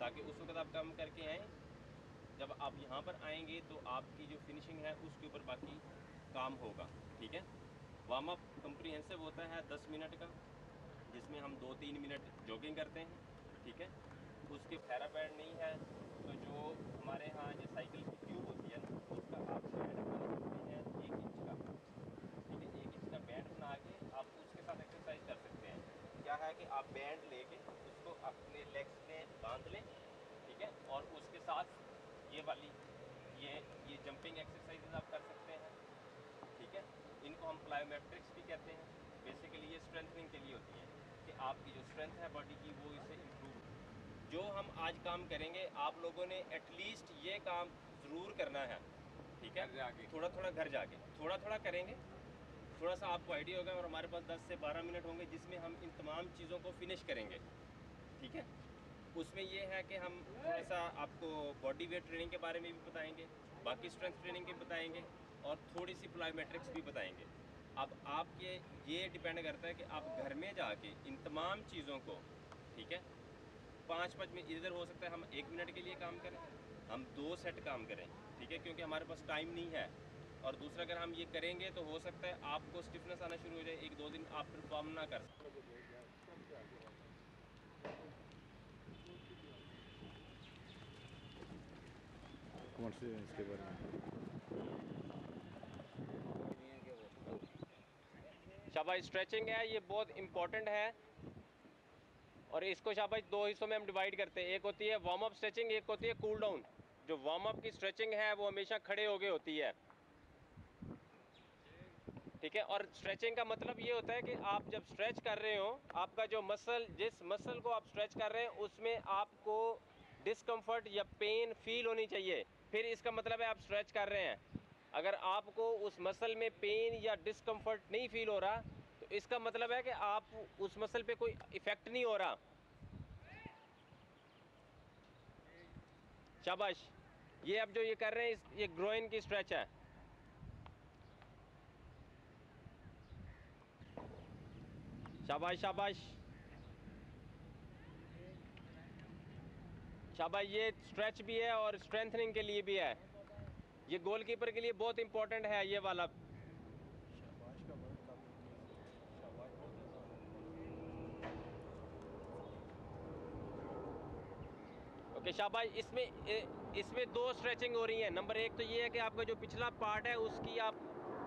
ताकि उस वक्त आप काम करके आएँ, जब आप यहाँ पर आएंगे तो आपकी जो फिनिशिंग है उसके ऊपर बाकी काम होगा। ठीक है। वार्म अप कंप्रीहेंसिव होता है 10 मिनट का, जिसमें हम 2-3 मिनट जॉगिंग करते हैं। ठीक है। उसके थेरापैड नहीं है तो जो हमारे यहाँ जो साइकिल की ट्यूब होती है ना, उसका आप बैंड बना सकते हैं 1 इंच का। ठीक है। 1 इंच का बैंड बना के आप उसके साथ एक्सरसाइज कर सकते हैं। क्या है कि आप बैंड लेके उसको अपने लेग्स में बांध लें। ठीक है। और उसके साथ ये वाली ये जंपिंग एक्सरसाइजेज आप कर सकते हैं। ठीक है। इनको हम प्लायोमेट्रिक्स भी कहते हैं। बेसिकली ये स्ट्रेंथनिंग के लिए होती है कि आपकी जो स्ट्रेंथ है बॉडी की वो इससे इम्प्रूव हो। जो हम आज काम करेंगे आप लोगों ने एटलीस्ट ये काम ज़रूर करना है। ठीक है। थोड़ा थोड़ा घर जाके थोड़ा थोड़ा करेंगे, थोड़ा सा आपको आइडिया होगा। और हमारे पास 10 से 12 मिनट होंगे जिसमें हम इन तमाम चीज़ों को फिनिश करेंगे। ठीक है। उसमें ये है कि हम थोड़ा सा आपको बॉडी वेट ट्रेनिंग के बारे में भी बताएंगे, बाकी स्ट्रेंथ ट्रेनिंग के बताएंगे और थोड़ी सी प्लायोमेट्रिक्स भी बताएंगे। अब आपके ये डिपेंड करता है कि आप घर में जाके इन तमाम चीज़ों को, ठीक है, 5-5 मिनट, इधर हो सकता है हम 1 मिनट के लिए काम करें, हम 2 सेट काम करें। ठीक है। क्योंकि हमारे पास टाइम नहीं है। और दूसरा अगर हम ये करेंगे तो हो सकता है आपको स्टिफनेस आना शुरू हो जाए, 1-2 दिन आप परफॉर्म ना कर सकें। कौन से इसके बारे में? शाबाश, स्ट्रेचिंग है ये बहुत इम्पॉर्टेंट है। और इसको शाबाश 2 हिस्सों में हम डिवाइड करते हैं। एक होती है वार्म अप स्ट्रेचिंग, एक होती है कूल डाउन। जो वार्म अप की स्ट्रेचिंग है वो हमेशा खड़े होके होती है। ठीक है। और स्ट्रेचिंग का मतलब ये होता है कि आप जब स्ट्रेच कर रहे हो, आपका जो मसल, जिस मसल को आप स्ट्रेच कर रहे हैं उसमें आपको डिस्कम्फर्ट या पेन फील होनी चाहिए, फिर इसका मतलब है आप स्ट्रेच कर रहे हैं। अगर आपको उस मसल में पेन या डिस्कम्फर्ट नहीं फील हो रहा तो इसका मतलब है कि आप उस मसल पे कोई इफेक्ट नहीं हो रहा। शाबाश। ये अब जो ये कर रहे हैं ये ग्रोइन की स्ट्रेच है। शाबाश शाबाश शाबाश। ये स्ट्रेच भी है और स्ट्रेंथनिंग के लिए भी है। ये गोलकीपर के लिए बहुत इंपॉर्टेंट है ये वाला। शाबाश का वर्ड काफी इंग्लिश है। शाबाश बहुत ज्यादा। ओके शाबाश। इसमें 2 स्ट्रेचिंग हो रही हैं। नंबर 1 तो ये है कि आपका जो पिछला पार्ट है उसकी आप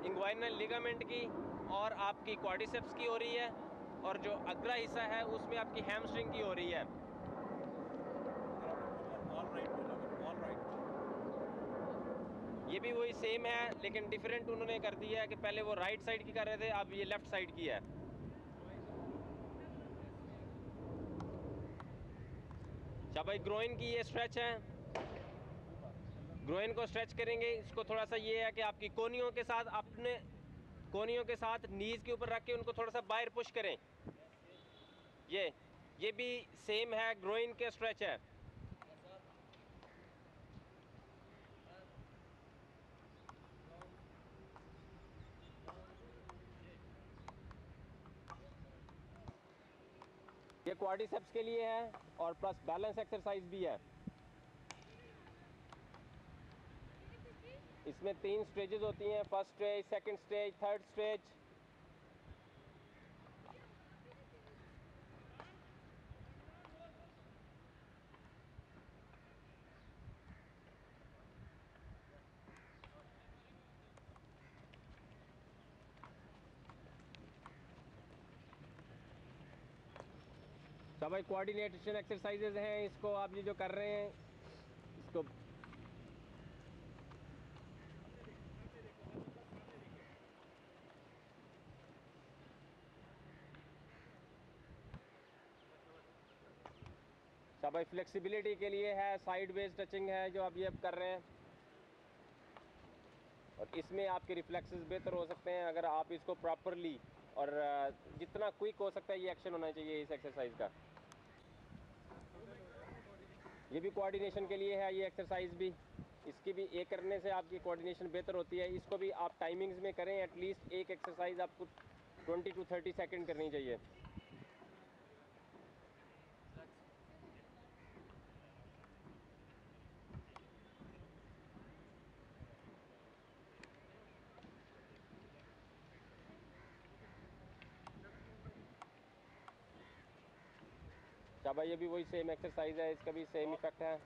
इंग्वाइनल लिगामेंट की और आपकी क्वाड्रिसेप्स की हो रही है, और जो अगला हिस्सा है उसमें आपकी हैमस्ट्रिंग की हो रही है। अगर आपने बोला ऑल राइट बोला, अगर ऑल राइट ये भी वही सेम है लेकिन डिफरेंट उन्होंने कर दिया है कि पहले वो राइट साइड की कर रहे थे, अब ये लेफ्ट साइड की है। शाबाश। ग्रोइन की ये स्ट्रेच है। ग्रोइन को स्ट्रेच करेंगे। इसको थोड़ा सा ये है कि आपकी कोहनियों के साथ, अपने कोहनियों के साथ नीज के ऊपर रख के उनको थोड़ा सा बाहर पुश करें। ये भी सेम है, ग्रोइन के स्ट्रेच है। ये क्वाड्रिसेप्स के लिए है और प्लस बैलेंस एक्सरसाइज भी है। इसमें 3 स्टेजेस होती हैं, first stage, second stage, third stage. सब भाई कोऑर्डिनेशन एक्सरसाइजेज हैं। इसको आप ये जो कर रहे हैं इसको सब भाई फ्लेक्सिबिलिटी के लिए है, साइड वेज टचिंग है जो आप ये कर रहे हैं। और इसमें आपके रिफ्लेक्सेस बेहतर हो सकते हैं अगर आप इसको प्रॉपरली, और जितना क्विक हो सकता है ये एक्शन होना चाहिए इस एक्सरसाइज का। ये भी कोऑर्डिनेशन के लिए है ये एक्सरसाइज भी। इसकी भी एक करने से आपकी कोऑर्डिनेशन बेहतर होती है। इसको भी आप टाइमिंग्स में करें, एटलीस्ट एक एक्सरसाइज आपको 20 to 30 सेकंड करनी चाहिए। शाबाश, ये भी वही सेम एक्सरसाइज है, इसका भी सेम इफेक्ट है।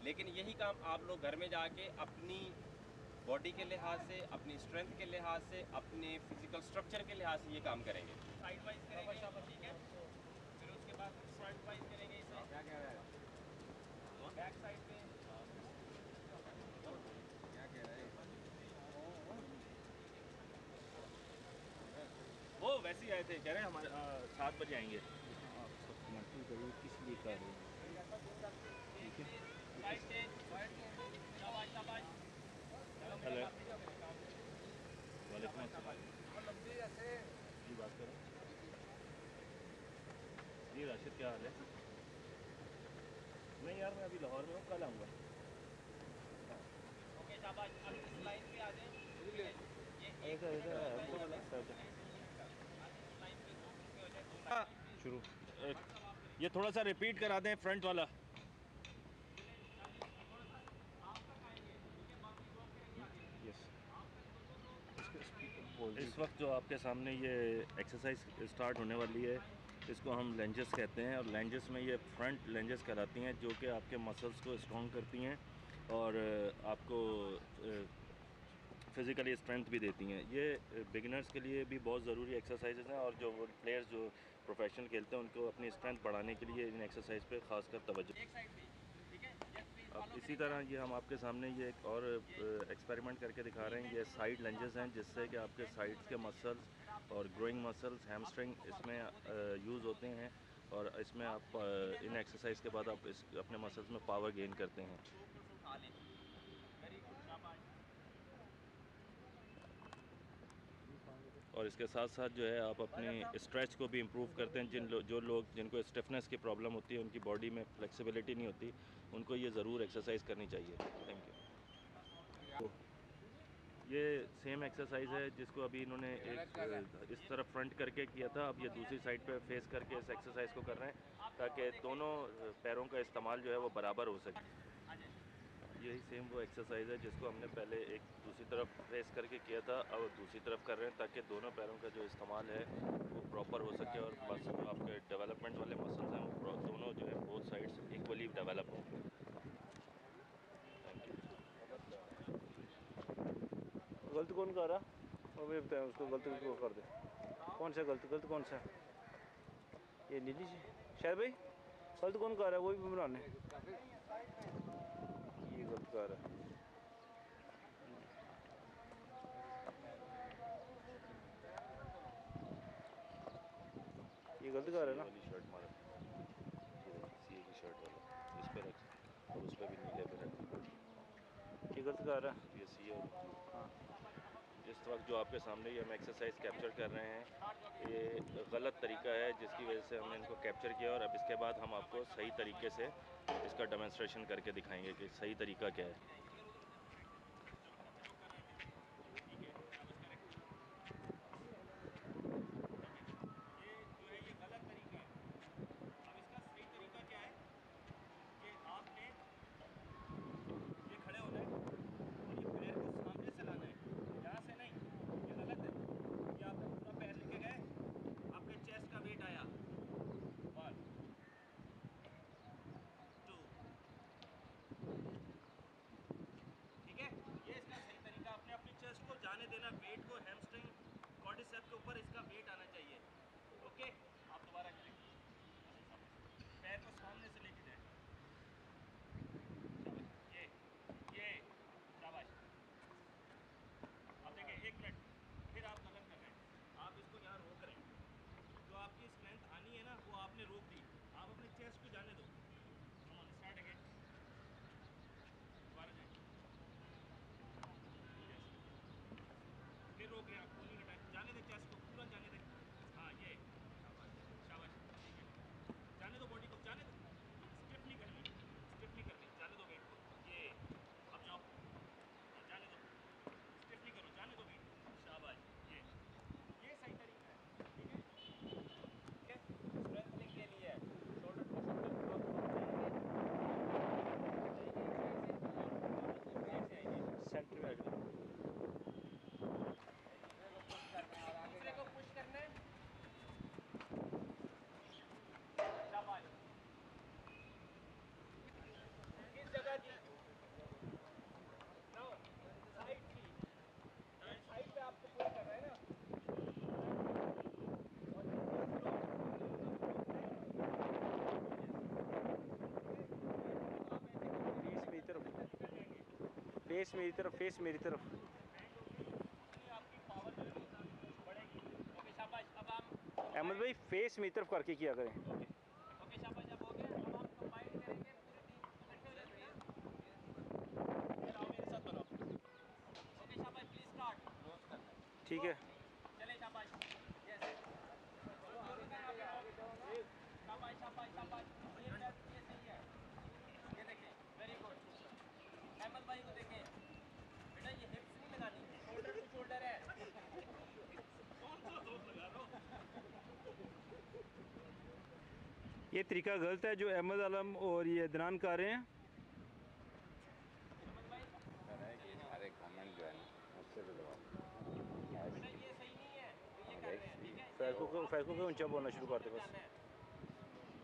लेकिन यही काम आप लोग घर में जाके अपनी बॉडी के लिहाज से, अपनी स्ट्रेंथ के लिहाज से, अपने फिजिकल स्ट्रक्चर के लिहाज से ये काम करेंगे। साइड वाइज करेंगे, ठीक है। फिर उसके बाद फ्रंट वाइज करेंगे इसे। क्या कह रहा है? बैक साइड पे क्या कह रहा है? वो वैसे ही आए थे, कह रहे हैं हमारे 7 बजे आएंगे। आप सब कमेंट्री करिए किस लिए कर रहे हैं, ठीक है। साइड चेंज, शाबाश शाबाश। हेलो, वालेकुम अस्सलाम। जी बात करें। जी राशिद, क्या हाल है? नहीं यार, मैं अभी लाहौर में हूँ, कल आऊँगा। ओके शाबाश, अब इस लाइन पे आ जाए। ऐसा ऐसा शुरू। ये थोड़ा सा रिपीट करा दें, फ्रंट वाला। यस, इसके स्पीकर बोल इस वक्त जो आपके सामने ये एक्सरसाइज स्टार्ट होने वाली है, इसको हम लेंजेस कहते हैं। और लेंजेस में ये फ्रंट लेंजेस कहलाती हैं, जो कि आपके मसल्स को स्ट्रॉन्ग करती हैं और आपको फिज़िकली स्ट्रेंथ भी देती हैं। ये बिगिनर्स के लिए भी बहुत ज़रूरी एक्सरसाइज हैं, और जो प्लेयर्स जो प्रोफेशनल खेलते हैं उनको अपनी स्ट्रेंथ बढ़ाने के लिए इन एक्सरसाइज पे ख़ासकर तवज्जो। एक साइड पे, ठीक है। अब इसी तरह ये हम आपके सामने ये एक और एक्सपेरिमेंट करके दिखा रहे हैं। ये साइड लंजेस हैं, जिससे कि आपके साइड्स के मसल्स और ग्रोइंग मसल्स, हैमस्ट्रिंग इसमें यूज़ होते हैं। और इसमें आप इन एक्सरसाइज के बाद आप अपने मसल्स में पावर गेन करते हैं। उठा ले, वेरी गुड, शाबाश। और इसके साथ साथ जो है आप अपने स्ट्रेच को भी इम्प्रूव करते हैं। जो लोग जिनको स्टिफनेस की प्रॉब्लम होती है, उनकी बॉडी में फ्लेक्सिबिलिटी नहीं होती, उनको ये ज़रूर एक्सरसाइज करनी चाहिए। Thank you. ये सेम एक्सरसाइज है जिसको अभी इन्होंने एक इस तरफ फ्रंट करके किया था, अब ये दूसरी साइड पे फेस करके इस एक्सरसाइज को कर रहे हैं, ताकि दोनों पैरों का इस्तेमाल जो है वो बराबर हो सके। यही सेम वो एक्सरसाइज है जिसको हमने पहले एक दूसरी तरफ फेस करके किया था, अब दूसरी तरफ कर रहे हैं, ताकि दोनों पैरों का जो इस्तेमाल है वो प्रॉपर हो सके और मसल आपके डेवलपमेंट वाले मसल्स हैं वो दोनों जो है बोथ साइड्स इक्वली डेवलप हों। Thank you. गलत कौन कर रहा, वो भी बताएं उसको, गलत किसको कर दे। कौन सा गलत, गलत कौन सा? ये नीली जी शायद भाई, गलत कौन कर रहा है, वो भी बनाने ये गलत कर रहा है। ये गलत कर रहा है ना। वाली शर्ट मारा, सी की शर्ट वाला इस पर रख और उस पर भी नीले पे रख। ये गलत कर रहा है। ये सी और हाँ, इस वक्त जो आपके सामने ये हम एक्सरसाइज कैप्चर कर रहे हैं, ये गलत तरीका है जिसकी वजह से हमने इनको कैप्चर किया, और अब इसके बाद हम आपको सही तरीके से इसका डेमोन्स्ट्रेशन करके दिखाएंगे कि सही तरीका क्या है। ये जो है ये गलत तरीका है। अब इसका सही तरीका क्या है कि आपने ये खड़े होना है और ये पैर को सामने से लाना है, यहाँ से नहीं। ये गलत है। ये आपने पूरा पैर लेके गए, आपके चेस्ट का वेट आया, 1 2, ठीक है। ये इसका सही तरीका, आपने अपनी चेस्ट को जाने देना, वेट को हैमस्ट्रिंग क्वाड्रिसेप के ऊपर इसका वेट आना चाहिए। ओके, आप दोबारा करें, पैर को सामने से लेके जाए, ये शाबाश। अब देखिए 1 मिनट, फिर आप गलत कर रहे हैं, आप इसको यहाँ रोक रहे हैं। जो आपकी स्ट्रेंथ आनी है ना वो आपने रोक दी, आप अपने चेस्ट को जाने दो। स्टार्ट अगेन, दोबारा जाए, फिर रोक रहे हैं, आप नहीं हटाए, जाने दें चेस्ट को, पूरा जाने दें। फेस मेरी तरफ, फेस मेरी तरफ। आपकी पावर जो है वो बढ़ेगी। ओके शाबाश। अब हम अहमद भाई फेस मेरी तरफ करके किया करें। ओके शाबाश। अब हो गया। अब हम कंबाइन करेंगे, पूरी टीम इकट्ठे हो जाती है। फिर आओ मेरे साथ बनाओ। ओके शाबाश। Please start. ठीक है। चले शाबाश। यस शाबाश शाबाश शाबाश। ये सही है। ये देखें, वेरी गुड। अहमद भाई को देखें, बेटा ये हिप्स नहीं लगानी, शोल्डर टू शोल्डर है। कौन सा जोर लगा रहे हो? ये तरीका गलत है जो अहमद आलम और ये अदनान कर रहे हैं। अहमद भाई सारे कमेंट जो है ना मुझसे भी लगवा बेटा ये सही नहीं है जो ये कर रहे हैं, ठीक है? फैसलों को ऊंचा बोलना शुरू कर दे बस।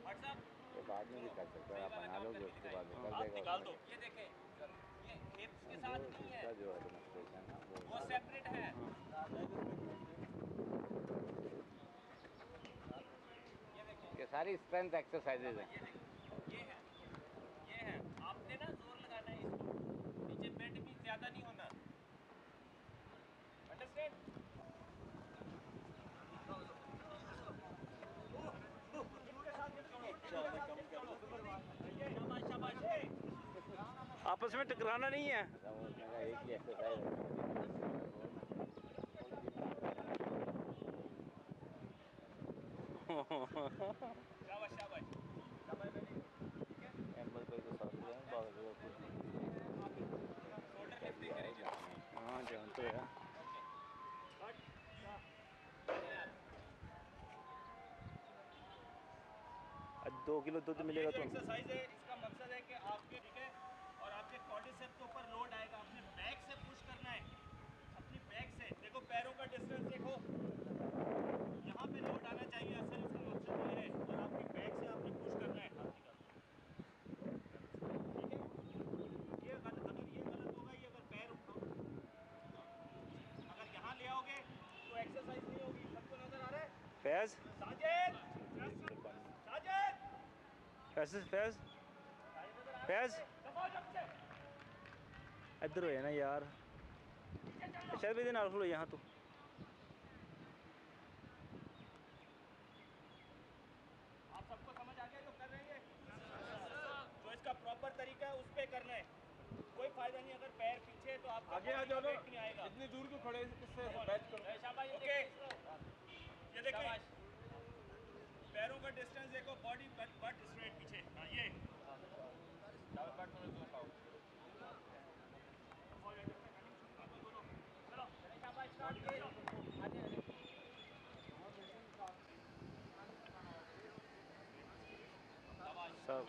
व्हाट्सएप ये बाद में भी कर सकते हैं, आप बना लोगे उसके बाद वो कर हाथ देगा निकाल दो। automatic। ये देखें, ये हिप्स के साथ नहीं है, इसका जो है डेमोन्स्ट्रेशन है वो सेपरेट है। ये देखें, ये सारी स्ट्रेंथ एक्सरसाइजेज हैं। ये देखें, ये है। आपने ना जोर लगाना है इसको, नीचे बेंड भी ज्यादा नहीं होना। अंडरस्टैंड? शाबाश शाबाश। आपस में टकराना नहीं है। मतलब उसने कहा एक ही एक्सरसाइज है। शाबाश शाबाश शाबाश बेटी। ठीक है, एम्बल कोई तो साथ में बात कुछ शोल्डर लिफ्टिंग करेंगे। हाँ जान तो है। आज 2 किलो दूध मिलेगा ये जो तो एक्सरसाइज है इसका मकसद है कि आपके, ठीक है, और आपके क्वाड्रिसेप्स के ऊपर लोड आएगा। अपने बैक से पुश करना है, अपनी बैक से। देखो पैरों का डिस्टेंस देखो, यहाँ पे लोड आना चाहिए। असल इसका मकसद ये है, और आपकी बैक से आपने पुश करना है। ठीक है, ये अगर ये गलत होगा, ये अगर पैर उठाओ, अगर यहाँ ले आओगे तो एक्सरसाइज नहीं होगी। सबको नजर आ रहा है? फैज साजिद, साजिद, फैज फैज फैज दबाओ जब से। इधर हो ना यार। शायद भी दिन आल खलो यहाँ तो। आप सबको समझ आ गया जो कर रहे हैं? जो इसका प्रॉपर तरीका है उस पे करना है। कोई फायदा नहीं अगर पैर पीछे है तो आपका आगे आ जाओ, नहीं आएगा। इतनी दूर क्यों खड़े इससे बैच करो। शाबाश। ओके, ये देखिए पैरों का डिस्टेंस देखो, बॉडी बट स्ट्रेट पीछे। हाँ ये डबल बैक में जोर पाओ। चलो शाबाश, स्टार्ट करो। आगे आगे सब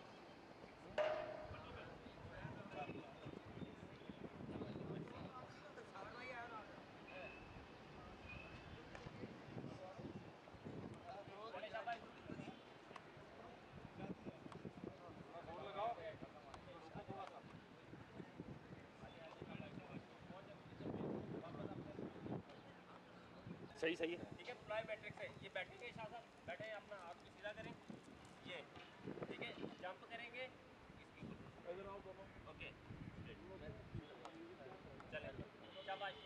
सही सही है। ठीक है, प्लायोमेट्रिक्स है। ये बैठेंगे शासन, बैठे अपना हाथ को सीधा करें। ये ठीक है, जंप करेंगे इसकी। इधर आओ दोनों। ओके चले शाबाश।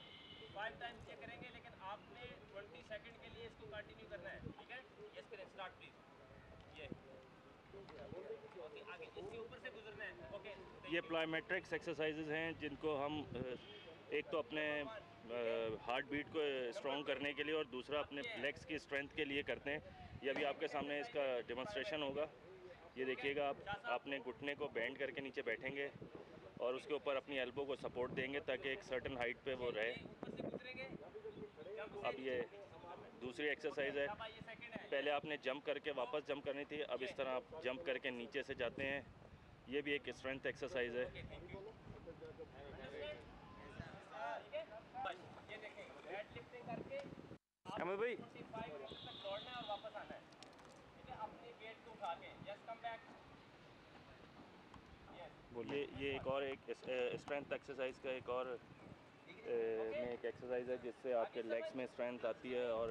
5 टाइम्स ये करेंगे, लेकिन आपने 20 सेकंड के लिए इसको कंटिन्यू करना है। ठीक है, यस करें, स्टार्ट प्लीज। ये ओके, आगे इसके ऊपर से गुजरना है। ओके, ये प्लायोमेट्रिक्स एक्सरसाइजेज हैं जिनको हम एक तो अपने हार्ट बीट को स्ट्रॉन्ग करने के लिए और दूसरा अपने लेग्स की स्ट्रेंथ के लिए करते हैं। ये अभी आपके सामने इसका डेमोन्स्ट्रेशन होगा। ये देखिएगा आप, आपने घुटने को बेंड करके नीचे बैठेंगे और उसके ऊपर अपनी एल्बो को सपोर्ट देंगे ताकि एक सर्टेन हाइट पे वो रहे। ऊपर से गुजरेंगे। अब ये दूसरी एक्सरसाइज है। शाबाश, ये सेकंड है। पहले आपने जंप करके वापस जंप करनी थी, अब इस तरह आप जंप करके नीचे से जाते हैं। ये भी एक स्ट्रेंथ एक्सरसाइज है। ठीक है, बस ये देखें, वेट लिफ्टिंग करके अहमद भाई 45 मिनट तक दौड़ना है और वापस आना है। ठीक है, अपनी वेट को उठा के। Yes, come back. ये एक और एक स्ट्रेंथ एक्सरसाइज का एक और में एक एक्सरसाइज है जिससे आपके लेग्स में स्ट्रेंथ आती है। और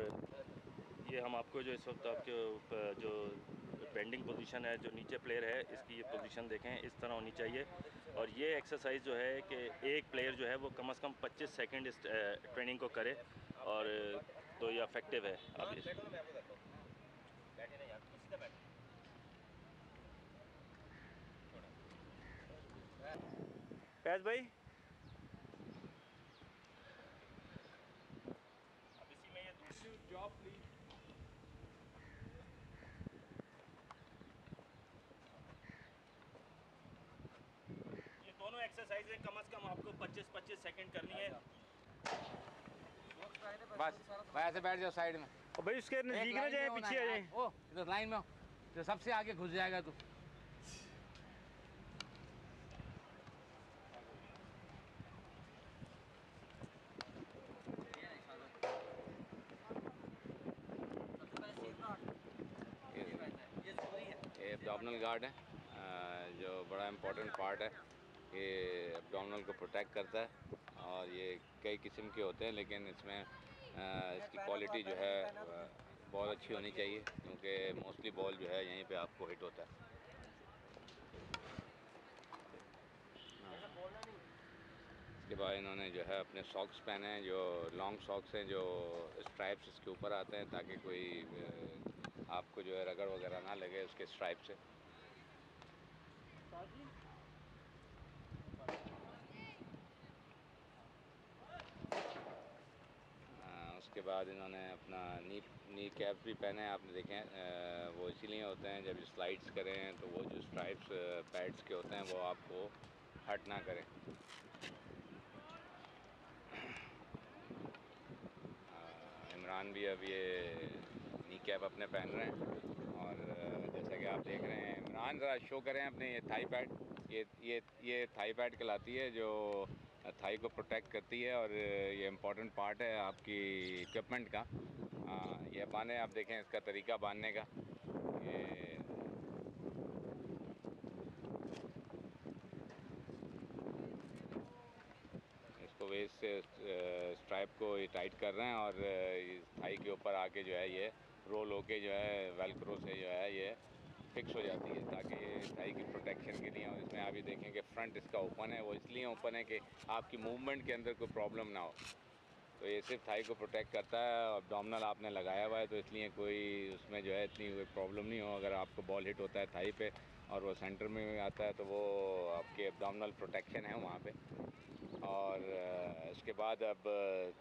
ये हम आपको जो इस वक्त आपके जो बेंडिंग पोजीशन है, जो नीचे प्लेयर है इसकी ये पोजीशन देखें, इस तरह होनी चाहिए। और ये एक्सरसाइज जो है कि एक प्लेयर जो है वो कम से कम 25 सेकंड इस ट्रेनिंग को करे, और तो ये इफेक्टिव है। अब फैज भाई, अब इसी में ये दूसरी जॉब प्लीज। ये दोनों एक्सरसाइजें कम से कम आपको 25-25 सेकंड करनी है। बस भाई ऐसे बैठ जाओ साइड में, और भाई उसके नज़दीक ना जाए, पीछे आ जाए। ओ इधर लाइन में हो, तो सबसे आगे घुस जाएगा तू। ये एब्डोमिनल गार्ड है, जो बड़ा इम्पोर्टेंट पार्ट है। ये एब्डोमिनल को प्रोटेक्ट करता है, और ये कई किस्म के होते हैं, लेकिन इसमें इसकी क्वालिटी जो है बहुत अच्छी होनी चाहिए, क्योंकि मोस्टली बॉल जो है यहीं पे आपको हिट होता है। इसके बाद इन्होंने जो है अपने सॉक्स पहने हैं, जो लॉन्ग सॉक्स हैं, जो स्ट्राइप्स इसके ऊपर आते हैं, ताकि कोई आपको जो है रगड़ वगैरह ना लगे उसके स्ट्राइप से। उसके बाद इन्होंने अपना नी कैप भी पहने हैं, आपने देखें वो इसीलिए होते हैं जब स्लाइड्स करें तो वो जो स्ट्राइप्स पैड्स के होते हैं वो आपको हट ना करें। इमरान भी अब ये नी कैप अपने पहन रहे हैं, और जैसा कि आप देख रहे हैं, इमरान ज़रा शो करें अपने ये थाई पैड। ये थाई पैड कहलाती है, जो थाई को प्रोटेक्ट करती है, और ये इम्पोर्टेंट पार्ट है आपकी इक्विपमेंट का। ये बांधे, आप देखें इसका तरीका बांधने का। ये इसको वेस्ट से स्ट्राइप को ये टाइट कर रहे हैं, और इस थाई के ऊपर आके जो है ये रोल होके जो है वेलक्रो से जो है ये फिक्स हो जाती है, ताकि ये थाई की प्रोटेक्शन के लिए। और इसमें आप ये देखें कि फ्रंट इसका ओपन है, वो इसलिए ओपन है कि आपकी मूवमेंट के अंदर कोई प्रॉब्लम ना हो। तो ये सिर्फ थाई को प्रोटेक्ट करता है। एब्डोमिनल आपने लगाया हुआ है, तो इसलिए कोई उसमें जो है इतनी कोई प्रॉब्लम नहीं हो। अगर आपको बॉल हिट होता है थाई पे और वो सेंटर में आता है, तो वो आपके एब्डोमिनल प्रोटेक्शन है वहाँ पे। और इसके बाद अब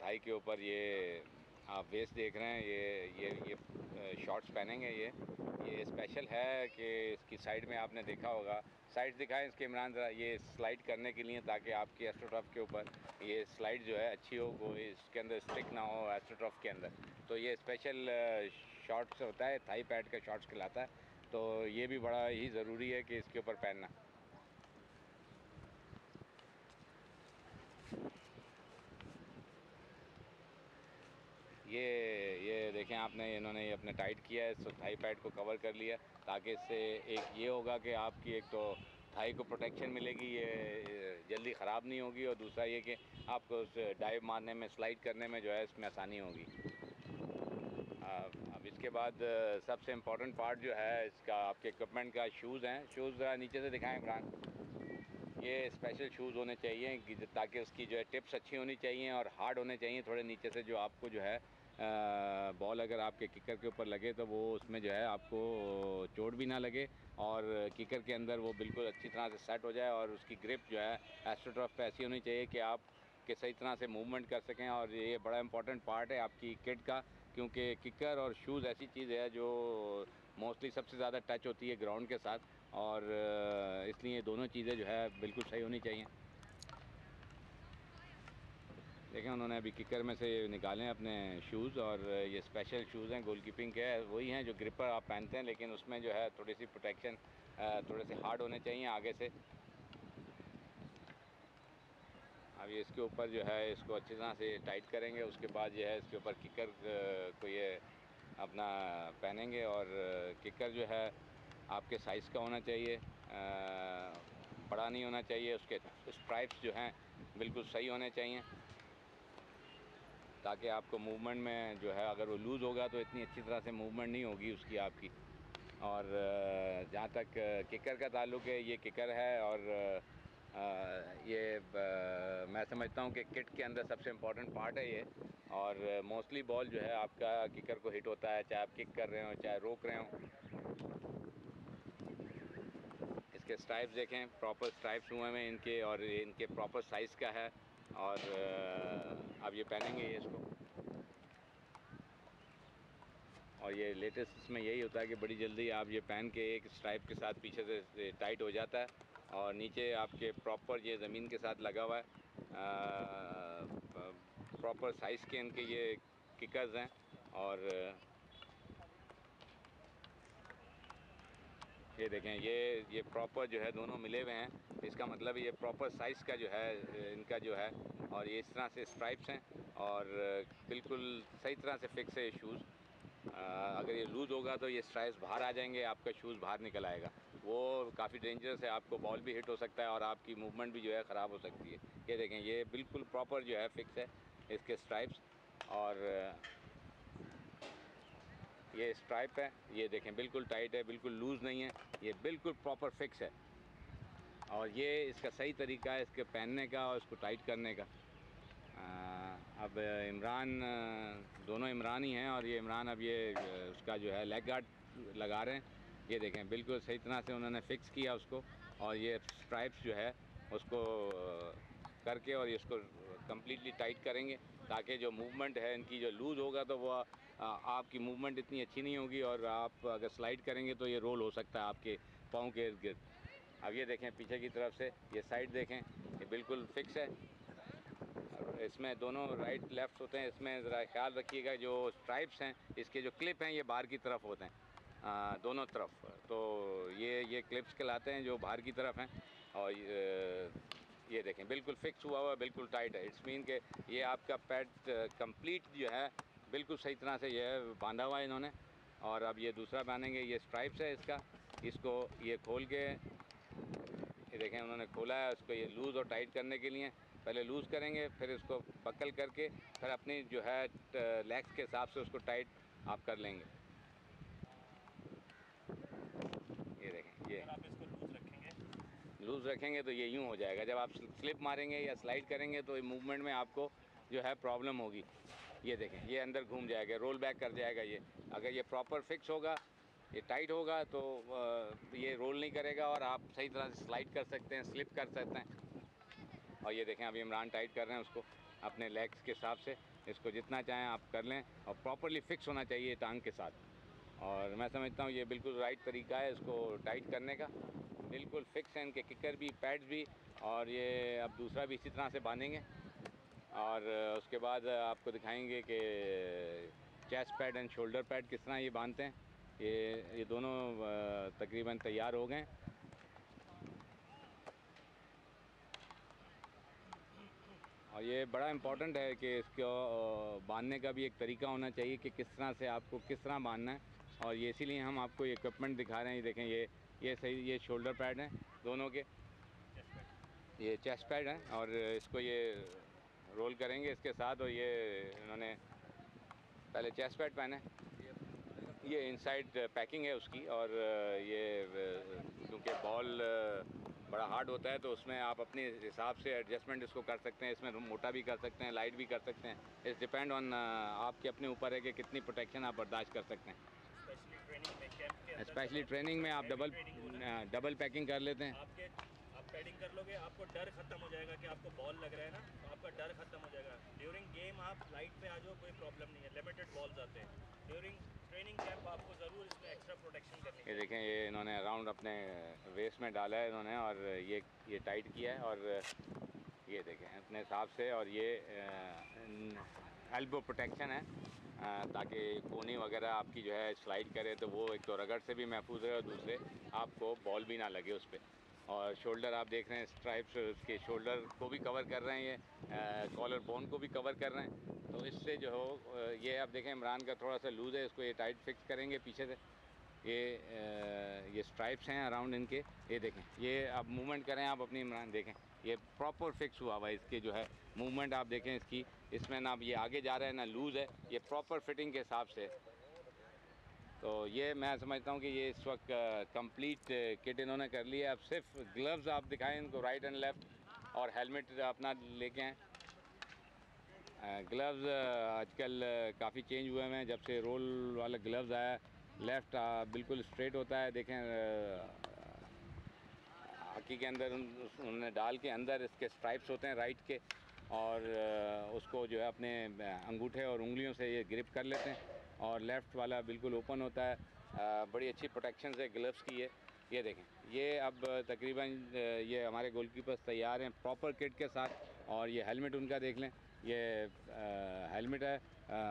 थाई के ऊपर ये आप वेस्ट देख रहे हैं, ये शॉर्ट्स पहनेंगे। ये स्पेशल है कि इसकी साइड में आपने देखा होगा, साइड दिखाएं इसके इमरान ज़रा, ये स्लाइड करने के लिए, ताकि आपकी एस्ट्रोटर्फ के ऊपर ये स्लाइड जो है अच्छी हो, वो इसके अंदर स्टिक ना हो एस्ट्रोटर्फ के अंदर। तो ये स्पेशल शॉर्ट्स होता है, थाई पैड का शॉर्ट्स कहलाता है। तो ये भी बड़ा ही ज़रूरी है कि इसके ऊपर पहनना। ये देखें आपने, इन्होंने ये अपने टाइट किया है, तो थाई पैड को कवर कर लिया, ताकि इससे एक ये होगा कि आपकी एक तो थाई को प्रोटेक्शन मिलेगी, ये जल्दी ख़राब नहीं होगी, और दूसरा ये कि आपको उस डाइव मारने में, स्लाइड करने में जो है इसमें आसानी होगी। अब इसके बाद सबसे इम्पोर्टेंट पार्ट जो है इसका आपके इक्विपमेंट का शूज़ हैं। शूज़ ज़रा नीचे से दिखाएं इमरान। ये स्पेशल शूज़ होने चाहिए, ताकि उसकी जो है टिप्स अच्छी होनी चाहिए और हार्ड होने चाहिए थोड़े नीचे से, जो आपको जो है बॉल अगर आपके किकर के ऊपर लगे तो वो उसमें जो है आपको चोट भी ना लगे, और किकर के अंदर वो बिल्कुल अच्छी तरह से सेट हो जाए, और उसकी ग्रिप जो है एस्ट्रोटर्फ पे ऐसी होनी चाहिए कि आप के सही तरह से मूवमेंट कर सकें। और ये बड़ा इंपॉर्टेंट पार्ट है आपकी किट का, क्योंकि किकर और शूज़ ऐसी चीज़ है जो मोस्टली सबसे ज़्यादा टच होती है ग्राउंड के साथ, और इसलिए दोनों चीज़ें जो है बिल्कुल सही होनी चाहिए। देखें उन्होंने अभी किकर में से निकाले अपने शूज़, और ये स्पेशल शूज़ हैं गोलकीपिंग के, वही हैं जो ग्रिपर आप पहनते हैं, लेकिन उसमें जो है थोड़ी सी प्रोटेक्शन थोड़े से हार्ड होने चाहिए आगे से। अब ये इसके ऊपर जो है इसको अच्छी तरह से टाइट करेंगे, उसके बाद जो है इसके ऊपर किकर को ये अपना पहनेंगे। और किकर जो है आपके साइज़ का होना चाहिए, बड़ा नहीं होना चाहिए, उसके स्ट्राइप्स जो हैं बिल्कुल सही होने चाहिए, ताकि आपको मूवमेंट में जो है, अगर वो लूज़ होगा तो इतनी अच्छी तरह से मूवमेंट नहीं होगी उसकी आपकी। और जहाँ तक किकर का ताल्लुक है, ये किकर है और ये मैं समझता हूँ कि किट के अंदर सबसे इम्पोर्टेंट पार्ट है ये। और मोस्टली बॉल जो है आपका किकर को हिट होता है, चाहे आप किक कर रहे हो चाहे रोक रहे हो। इसके स्ट्राइप्स देखें, प्रॉपर स्ट्राइप्स हुए हैं इनके और इनके प्रॉपर साइज़ का है। और अब ये पहनेंगे ये इसको, और ये लेटेस्ट इसमें यही होता है कि बड़ी जल्दी आप ये पहन के एक स्ट्राइप के साथ पीछे से टाइट हो जाता है और नीचे आपके प्रॉपर ये ज़मीन के साथ लगा हुआ है। प्रॉपर साइज़ के इनके ये किकर्स हैं और ये देखें, ये प्रॉपर जो है दोनों मिले हुए हैं। इसका मतलब ये प्रॉपर साइज़ का जो है इनका जो है, और ये इस तरह से स्ट्राइप्स हैं और बिल्कुल सही तरह से फिक्स है ये शूज़। अगर ये लूज़ होगा तो ये स्ट्राइप्स बाहर आ जाएंगे, आपका शूज़ बाहर निकल आएगा, वो काफ़ी डेंजरस है। आपको बॉल भी हिट हो सकता है और आपकी मूवमेंट भी जो है ख़राब हो सकती है। ये देखें, ये बिल्कुल प्रॉपर जो है फिक्स है इसके स्ट्राइप्स। और ये स्ट्राइप है, ये देखें बिल्कुल टाइट है, बिल्कुल लूज़ नहीं है, ये बिल्कुल प्रॉपर फिक्स है। और ये इसका सही तरीका है इसके पहनने का और इसको टाइट करने का। अब इमरान, दोनों इमरान ही हैं और ये इमरान अब ये उसका जो है लेग गार्ड लगा रहे हैं। ये देखें बिल्कुल सही तरह से उन्होंने फ़िक्स किया उसको, और ये स्ट्राइप्स जो है उसको करके और ये इसको कम्प्लीटली टाइट करेंगे ताकि जो मूवमेंट है इनकी, जो लूज़ होगा तो वो आपकी मूवमेंट इतनी अच्छी नहीं होगी और आप अगर स्लाइड करेंगे तो ये रोल हो सकता है आपके पाँव के इर्द गिर्द। अब ये देखें पीछे की तरफ से ये साइड देखें, ये बिल्कुल फिक्स है। इसमें दोनों राइट लेफ़्ट होते हैं, इसमें ज़रा ख्याल रखिएगा जो स्ट्राइप्स हैं इसके जो क्लिप हैं ये बाहर की तरफ होते हैं, दोनों तरफ। तो ये क्लिप्स कहलाते हैं जो बाहर की तरफ हैं। और ये देखें बिल्कुल फिक्स हुआ हुआ, बिल्कुल टाइट है। इट्स मीन के ये आपका पैड कंप्लीट जो है बिल्कुल सही तरह से ये है बांधा हुआ है इन्होंने। और अब ये दूसरा बांधेंगे, ये स्ट्राइप्स है इसका, इसको ये खोल के, ये देखें उन्होंने खोला है उसको ये लूज़ और टाइट करने के लिए। पहले लूज़ करेंगे, फिर इसको बकल करके फिर अपनी जो है लेग्स के हिसाब से उसको टाइट आप कर लेंगे। ये देखें, ये आप इसको लूज़ रखेंगे तो ये यूँ हो जाएगा। जब आप स्लिप मारेंगे या स्लाइड करेंगे तो मूवमेंट में आपको जो है प्रॉब्लम होगी। ये देखें, ये अंदर घूम जाएगा, रोल बैक कर जाएगा ये। अगर ये प्रॉपर फिक्स होगा, ये टाइट होगा तो ये रोल नहीं करेगा और आप सही तरह से स्लाइड कर सकते हैं, स्लिप कर सकते हैं। और ये देखें अभी इमरान टाइट कर रहे हैं उसको अपने लेग्स के हिसाब से। इसको जितना चाहें आप कर लें और प्रॉपरली फिक्स होना चाहिए टांग के साथ। और मैं समझता हूँ ये बिल्कुल राइट तरीका है इसको टाइट करने का। बिल्कुल फिक्स हैं इनके किकर भी, पैड्स भी। और ये अब दूसरा भी इसी तरह से बांधेंगे और उसके बाद आपको दिखाएंगे कि chest pad and shoulder pad किस तरह ये बांधते हैं। ये दोनों तकरीबन तैयार हो गए। और ये बड़ा इम्पॉर्टेंट है कि इसको बांधने का भी एक तरीका होना चाहिए कि किस तरह से आपको किस तरह बांधना है। और ये इसीलिए हम आपको ये इक्विपमेंट दिखा रहे हैं। ये देखें, ये सही, ये शोल्डर पैड हैं दोनों के, ये चेस्ट पैड हैं और इसको ये रोल करेंगे इसके साथ। और ये इन्होंने पहले चेस्ट पैड पहने, ये इनसाइड पैकिंग है उसकी। और ये क्योंकि बॉल बड़ा हार्ड होता है तो उसमें आप अपने हिसाब से एडजस्टमेंट इसको कर सकते हैं। इसमें मोटा भी कर सकते हैं, लाइट भी कर सकते हैं। इट्स डिपेंड ऑन आपके अपने ऊपर है कि कितनी प्रोटेक्शन आप बर्दाश्त कर सकते हैं। स्पेशली ट्रेनिंग में आप डबल पैकिंग कर लेते हैं। आप पैडिंग कर लोगे, आपको डर खत्म हो जाएगा कि आपको बॉल लग रहा है ना, तो आपका डर खत्म हो जाएगा। ड्यूरिंग गेम आप लाइट पे आ जाओ, कोई प्रॉब्लम नहीं है, लिमिटेड बॉल्स आते हैं। ड्यूरिंग ट्रेनिंग कैंप आपको ज़रूर इसमें एक्स्ट्रा प्रोटेक्शन करनी है। ये देखें, ये इन्होंने अराउंड अपने वेस्ट में डाला है इन्होंने और ये टाइट किया है। और ये देखें अपने हिसाब से। और ये एल्बो प्रोटेक्शन है ताकि कोनी वगैरह आपकी जो है स्लाइड करे तो वो एक तो रगड़ से भी महफूज है और दूसरे आपको बॉल भी ना लगे उस पर। और शोल्डर आप देख रहे हैं, स्ट्राइप्स उसके शोल्डर को भी कवर कर रहे हैं, ये कॉलर बोन को भी कवर कर रहे हैं। तो इससे जो हो ये आप देखें इमरान का थोड़ा सा लूज़ है, इसको ये टाइट फिक्स करेंगे पीछे से। ये स्ट्राइप्स हैं अराउंड इनके, ये देखें। ये अब मूवमेंट करें आप अपनी इमरान, देखें ये प्रॉपर फिक्स हुआ हुआ है इसके जो है मूवमेंट आप देखें इसकी। इसमें ना ये आगे जा रहा है ना लूज़ है, ये प्रॉपर फिटिंग के हिसाब से। तो ये मैं समझता हूँ कि ये इस वक्त कंप्लीट किट इन्होंने कर ली है। अब सिर्फ ग्लव्स आप दिखाएं इनको, राइट एंड लेफ़्ट, और हेलमेट अपना लेके आएँ। ग्लव्स आजकल काफ़ी चेंज हुए हैं जब से रोल वाला ग्लव्स आया। लेफ़्ट बिल्कुल स्ट्रेट होता है, देखें हॉकी के अंदर उन्होंने डाल के अंदर इसके स्ट्राइप्स होते हैं राइट के, और उसको जो है अपने अंगूठे और उंगलियों से ये ग्रिप कर लेते हैं, और लेफ़्ट वाला बिल्कुल ओपन होता है। बड़ी अच्छी प्रोटेक्शन है ग्लव्स की ये देखें। ये अब तकरीबन ये हमारे गोलकीपर्स तैयार हैं प्रॉपर किट के साथ, और ये हेलमेट उनका देख लें, ये हेलमेट है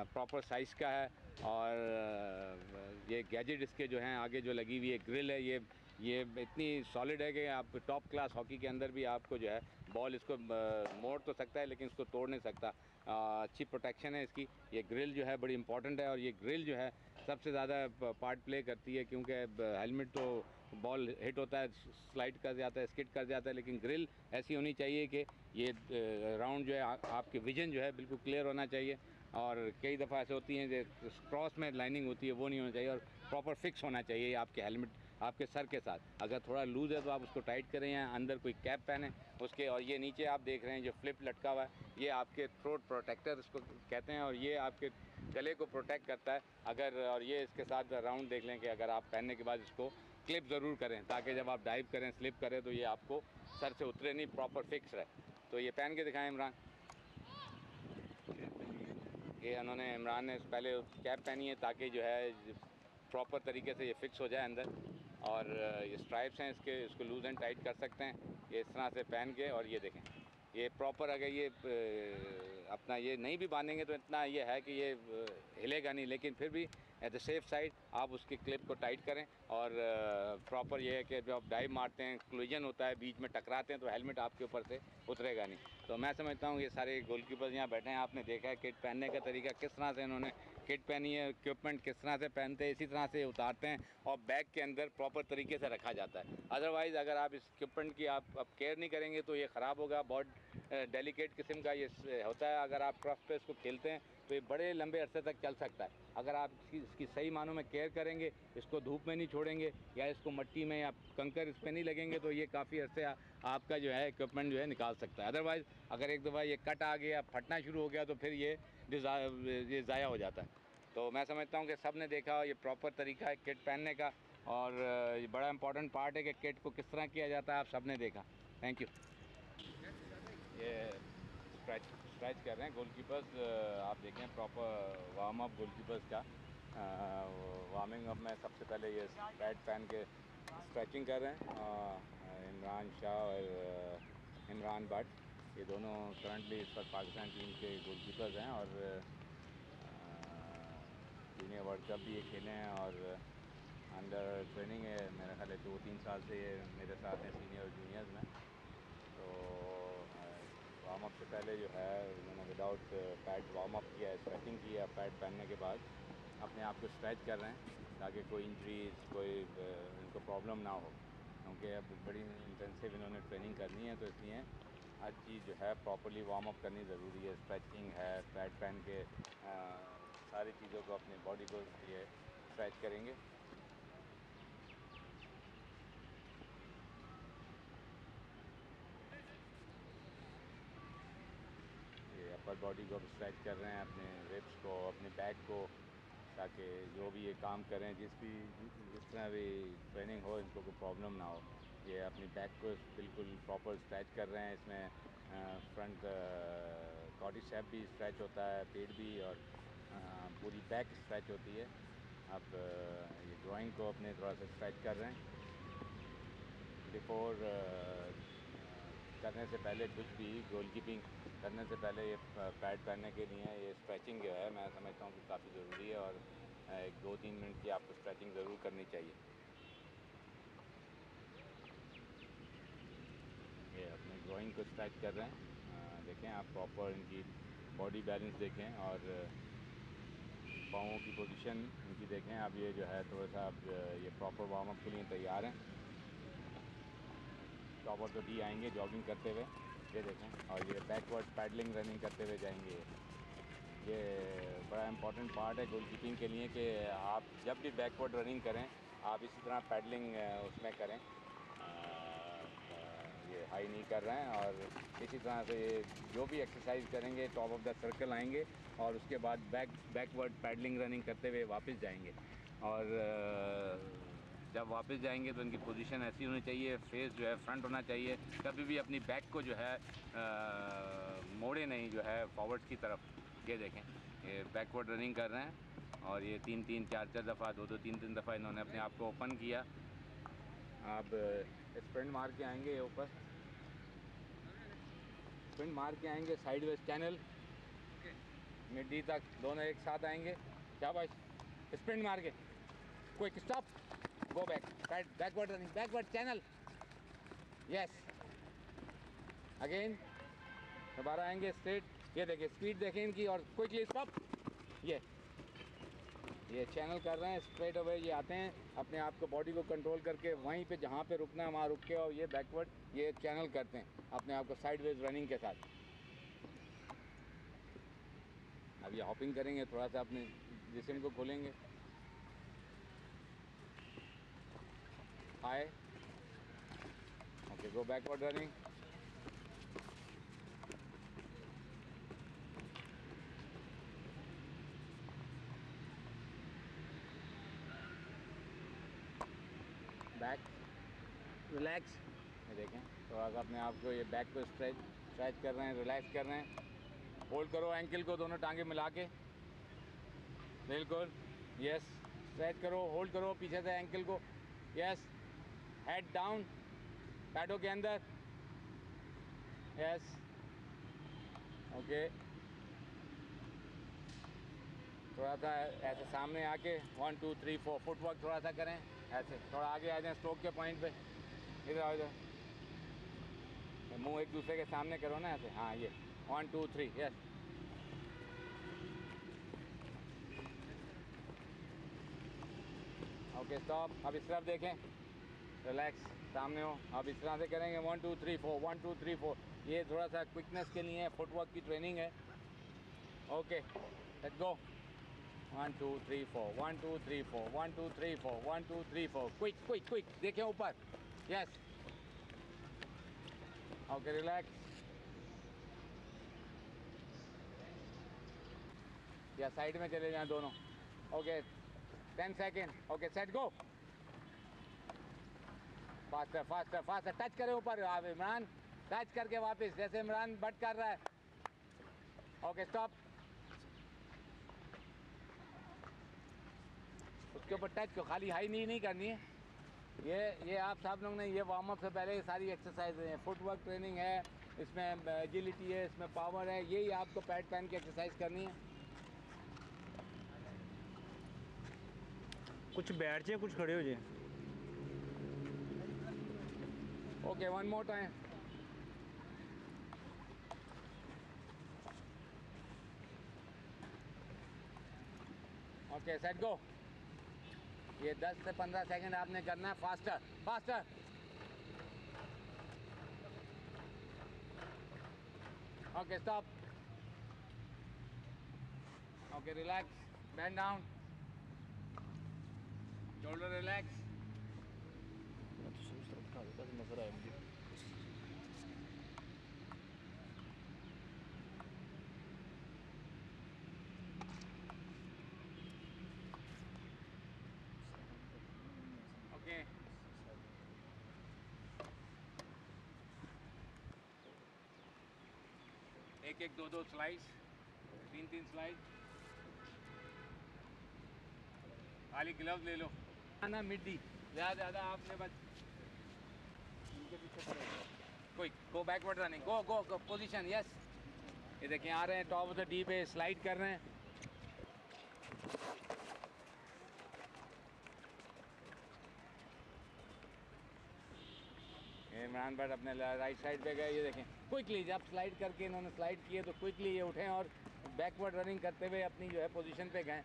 प्रॉपर साइज़ का है, और ये गैजेट इसके जो हैं आगे जो लगी हुई है ग्रिल है, ये इतनी सॉलिड है कि आप टॉप क्लास हॉकी के अंदर भी आपको जो है बॉल इसको मोड़ तो सकता है लेकिन इसको तोड़ नहीं सकता। अच्छी प्रोटेक्शन है इसकी। ये ग्रिल जो है बड़ी इंपॉर्टेंट है, और ये ग्रिल जो है सबसे ज़्यादा पार्ट प्ले करती है, क्योंकि हेलमेट तो बॉल हिट होता है, स्लाइड कर जाता है, स्किड कर जाता है, लेकिन ग्रिल ऐसी होनी चाहिए कि ये राउंड जो है आपके विजन जो है बिल्कुल क्लियर होना चाहिए। और कई दफ़ा ऐसे होती हैं कि क्रॉस में लाइनिंग होती है, वो नहीं होना चाहिए, और प्रॉपर फिक्स होना चाहिए आपके हेलमेट आपके सर के साथ। अगर थोड़ा लूज़ है तो आप उसको टाइट करें, या अंदर कोई कैप पहने उसके। और ये नीचे आप देख रहे हैं जो फ्लिप लटका हुआ है, ये आपके थ्रोट प्रोटेक्टर इसको कहते हैं, और ये आपके गले को प्रोटेक्ट करता है। अगर और ये इसके साथ राउंड देख लें कि अगर आप पहनने के बाद इसको क्लिप ज़रूर करें, ताकि जब आप डाइव करें, स्लिप करें, तो ये आपको सर से उतरे नहीं, प्रॉपर फिक्स रहे। तो ये पहन के दिखाएं इमरान। ये उन्होंने इमरान ने पहले कैप पहनी है ताकि जो है प्रॉपर तरीके से ये फिक्स हो जाए अंदर, और ये स्ट्राइप्स हैं इसको लूज़ एंड टाइट कर सकते हैं ये इस तरह से पहन के। और ये देखें ये प्रॉपर, अगर ये अपना ये नहीं भी बांधेंगे तो इतना ये है कि ये हिलेगा नहीं, लेकिन फिर भी एट द सेफ साइड आप उसकी क्लिप को टाइट करें। और प्रॉपर ये है कि जब आप डाइव मारते हैं, कोलिजन होता है, बीच में टकराते हैं, तो हेलमेट आपके ऊपर से उतरेगा नहीं। तो मैं समझता हूँ ये सारे गोलकीपर्स यहाँ बैठे हैं, आपने देखा है किट पहनने का तरीका किस तरह से इन्होंने किट पहनी है, इक्विपमेंट किस तरह से पहनते हैं, इसी तरह से उतारते हैं और बैग के अंदर प्रॉपर तरीके से रखा जाता है। अदरवाइज़ अगर आप इस इक्विपमेंट की आप केयर नहीं करेंगे तो ये ख़राब होगा। बहुत डेलिकेट किस्म का ये होता है। अगर आप ट्रफ पे इसको खेलते हैं तो ये बड़े लंबे अरसे तक चल सकता है। अगर आप इसकी सही मानों में केयर करेंगे, इसको धूप में नहीं छोड़ेंगे, या इसको मिट्टी में या कंकर इस पर नहीं लगेंगे, तो ये काफ़ी अरसे आपका जो है इक्विपमेंट जो है निकाल सकता है। अदरवाइज़ अगर एक दफ़ा ये कट आ गया, फटना शुरू हो गया, तो फिर ये ज़ाया हो जाता है। तो मैं समझता हूँ कि सब ने देखा ये प्रॉपर तरीका है किट पहनने का, और ये बड़ा इंपॉर्टेंट पार्ट है कि किट को किस तरह किया जाता है, आप सब ने देखा। Thank you. ये स्ट्रेच कर रहे हैं गोलकीपर्स, आप देखें प्रॉपर वार्म अप गोलकीपर्स का। वार्मिंग अप में सबसे पहले ये पैड पहन के स्ट्रेचिंग कर रहे हैं। इमरान शाह और इमरान भट्ट ये दोनों करंटली इस वक्त पाकिस्तान टीम के गोलकीपर्स हैं, और जूनियर वर्ल्ड कप भी ये खेले हैं, और अंडर ट्रेनिंग है मेरा ख्याल है 2-3 साल से ये मेरे साथ हैं सीनियर और जूनियर्स में। तो वार्म अप से पहले जो है उन्होंने विदाउट पैड वार्म अप किया है, स्ट्रेचिंग की है। पैड पहनने के बाद अपने आप को स्ट्रेच कर रहे हैं ताकि कोई इंजरीज कोई इनको प्रॉब्लम ना हो, क्योंकि अब बड़ी इंटेंसिव इन्होंने ट्रेनिंग करनी है, तो इसलिए हर चीज़ जो है प्रॉपर्ली वार्म अप करनी ज़रूरी है। स्ट्रेचिंग है, पैड पहन के सारी चीज़ों को अपनी बॉडी को ये स्ट्रेच करेंगे। अपर बॉडी को स्ट्रेच कर रहे हैं, अपने रिब्स को, अपने बैक को, ताकि जो भी ये काम करें, जिस तरह भी ट्रेनिंग हो, इनको कोई प्रॉब्लम ना हो। ये अपनी बैक को बिल्कुल प्रॉपर स्ट्रेच कर रहे हैं। इसमें फ्रंट क्वाड्रिसेप भी स्ट्रेच होता है, पेट भी, और पूरी बैक स्ट्रेच होती है। अब ये ड्राइंग को अपने थोड़ा सा स्ट्रेच कर रहे हैं। बिफोर करने से पहले कुछ भी गोलकीपिंग करने से पहले ये पैड पहनने के लिए ये स्ट्रेचिंग जो है मैं समझता हूँ कि काफ़ी ज़रूरी है, और 2-3 मिनट की आपको स्ट्रेचिंग ज़रूर करनी चाहिए। ये अपने ड्राइंग को स्ट्रेच कर रहे हैं। देखें आप प्रॉपर इनकी बॉडी बैलेंस देखें, और पाँवों की पोजीशन इनकी देखें। अब ये जो है थोड़ा सा अब ये प्रॉपर वार्म अप के लिए तैयार हैं। टॉपर तो डी आएंगे जॉगिंग करते हुए, ये देखें, और ये बैकवर्ड पैडलिंग रनिंग करते हुए जाएंगे। ये बड़ा इम्पोर्टेंट पार्ट है गोल कीपिंग के लिए कि आप जब भी बैकवर्ड रनिंग करें आप इसी तरह पैडलिंग उसमें करें, ये हाई नहीं कर रहे हैं, और इसी तरह से ये जो भी एक्सरसाइज करेंगे टॉप ऑफ द सर्कल आएंगे और उसके बाद बैकवर्ड पैडलिंग रनिंग करते हुए वापस जाएंगे। और जब वापस जाएंगे तो इनकी पोजीशन ऐसी होनी चाहिए, फेस जो है फ्रंट होना चाहिए, कभी भी अपनी बैक को जो है मोड़े नहीं जो है फॉरवर्ड्स की तरफ। ये देखें ये बैकवर्ड रनिंग कर रहे हैं और ये 3-3 4-4 दफ़ा 2-2 3-3 दफ़ा इन्होंने अपने आप को ओपन किया। आप स्प्रिंट मार के आएंगे ऊपर, स्प्रिंट मार के आएंगे side wedge channel mid D तक, दोनों एक साथ आएंगे। शाबाश, स्प्रिंट मार के, quick stop, go back, backward running, backward channel, yes again, दोबारा आएंगे स्ट्रेट। ये देखिए स्पीड देखें इनकी और क्विकली स्टॉप, ये चैनल कर रहे हैं स्ट्रेट अवे, ये आते हैं अपने आप को बॉडी को कंट्रोल करके वहीं पे जहाँ पे रुकना है वहाँ रुक के, और ये बैकवर्ड ये चैनल करते हैं अपने आप को साइडवेज रनिंग के साथ। अब ये हॉपिंग करेंगे, थोड़ा सा अपने जिस्म को खोलेंगे, hi, okay, go backward running, back, relax. ये देखें थोड़ा सा अपने आप को ये बैक को स्ट्रेच कर रहे हैं, रिलैक्स कर रहे हैं। होल्ड करो एंकल को, दोनों टांगे मिला के, बिल्कुल, यस, स्ट्रेच करो, होल्ड करो पीछे से एंकल को, यस, हेड डाउन, पैडों के अंदर, यस, ओके, थोड़ा सा ऐसे सामने आके 1 2 3 4 फुटवर्क थोड़ा सा करें, ऐसे थोड़ा आगे आ जाएं स्ट्रोक के पॉइंट पे, इधर आओ, इधर, मुंह एक दूसरे के सामने करो ना ऐसे, हाँ ये 1 2 3, यस, ओके स्टॉप। अब इस तरफ देखें, रिलैक्स, सामने हो, अब इस तरह से करेंगे 1 2 3 4 1 2 3 4, ये थोड़ा सा क्विकनेस के लिए फुटवर्क की ट्रेनिंग है। Okay let's go, 1 2 3 4 1 2 3 4 1 2 3 4 1 2 3 4, quick quick quick, देखें ऊपर, यस, ओके रिलैक्स, या साइड में चले जाएं दोनों, okay 10 second, okay set go, faster faster faster, touch करें ऊपर, आप इमरान टच करके वापस, जैसे इमरान बट कर रहा है, ओके स्टॉप, उसके ऊपर टच को, खाली हाई नहीं करनी है। ये आप सब लोग ने ये वार्म अप से पहले सारी एक्सरसाइज है, फुटवर्क ट्रेनिंग है, इसमें एजिलिटी है, इसमें पावर है, यही आपको पैड पहन के एक्सरसाइज करनी है। कुछ बैठ जाए, कुछ खड़े हो जाए। Okay one more time, okay set go. ये 10 से 15 सेकंड आपने करना है, faster faster, okay stop, okay relax, bend down, shoulder relax, नजर आए मुझे। ओके एक एक दो स्लाइस, 3 स्लाइस, खाली ग्लव ले लो ना, मिड्डी ज़्यादा आपने बस इनके पीछे खड़े हो, कोई गो बैकवर्ड रनिंग, गो गो गो पोजीशन, यस, ये देखें आ रहे हैं टॉप ऑफ द डी पे स्लाइड कर रहे हैं, इमरान भट्ट अपने राइट साइड पे गए, ये देखें क्विकली जब स्लाइड करके इन्होंने स्लाइड किए तो क्विकली ये उठें और बैकवर्ड रनिंग करते हुए अपनी जो है पोजीशन पे गए।